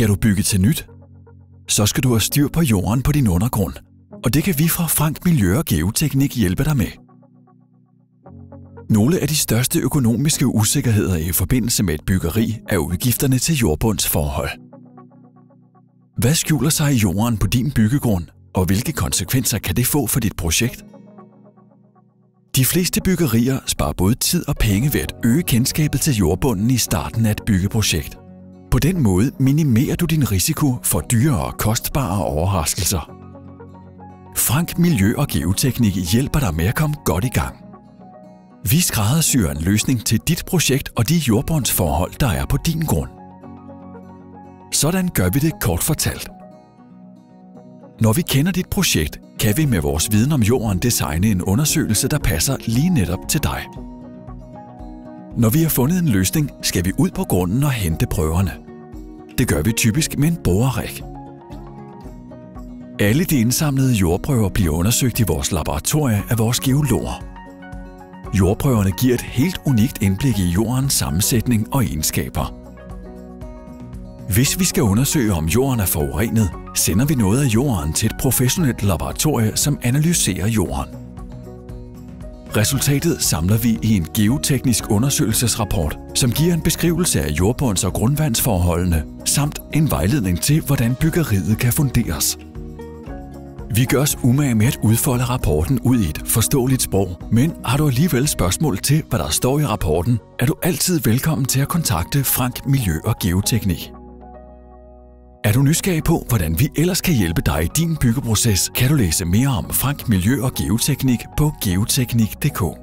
Skal du bygge til nyt? Så skal du have styr på jorden på din undergrund, og det kan vi fra Frank Miljø og Geoteknik hjælpe dig med. Nogle af de største økonomiske usikkerheder i forbindelse med et byggeri er udgifterne til jordbundsforhold. Hvad skjuler sig i jorden på din byggegrund, og hvilke konsekvenser kan det få for dit projekt? De fleste byggerier sparer både tid og penge ved at øge kendskabet til jordbunden i starten af et byggeprojekt. På den måde minimerer du din risiko for dyre og kostbare overraskelser. Frank Miljø og Geoteknik hjælper dig med at komme godt i gang. Vi skræddersyr en løsning til dit projekt og de jordbundsforhold, der er på din grund. Sådan gør vi det kort fortalt. Når vi kender dit projekt, kan vi med vores viden om jorden designe en undersøgelse, der passer lige netop til dig. Når vi har fundet en løsning, skal vi ud på grunden og hente prøverne. Det gør vi typisk med en borerig. Alle de indsamlede jordprøver bliver undersøgt i vores laboratorie af vores geologer. Jordprøverne giver et helt unikt indblik i jordens sammensætning og egenskaber. Hvis vi skal undersøge, om jorden er forurenet, sender vi noget af jorden til et professionelt laboratorie, som analyserer jorden. Resultatet samler vi i en geoteknisk undersøgelsesrapport, som giver en beskrivelse af jordbunds- og grundvandsforholdene, samt en vejledning til, hvordan byggeriet kan funderes. Vi gør os umage med at udfolde rapporten ud i et forståeligt sprog, men har du alligevel spørgsmål til, hvad der står i rapporten, er du altid velkommen til at kontakte Frank Miljø og Geoteknik. Er du nysgerrig på, hvordan vi ellers kan hjælpe dig i din byggeproces, kan du læse mere om Frank Miljø og Geoteknik på geoteknik.dk.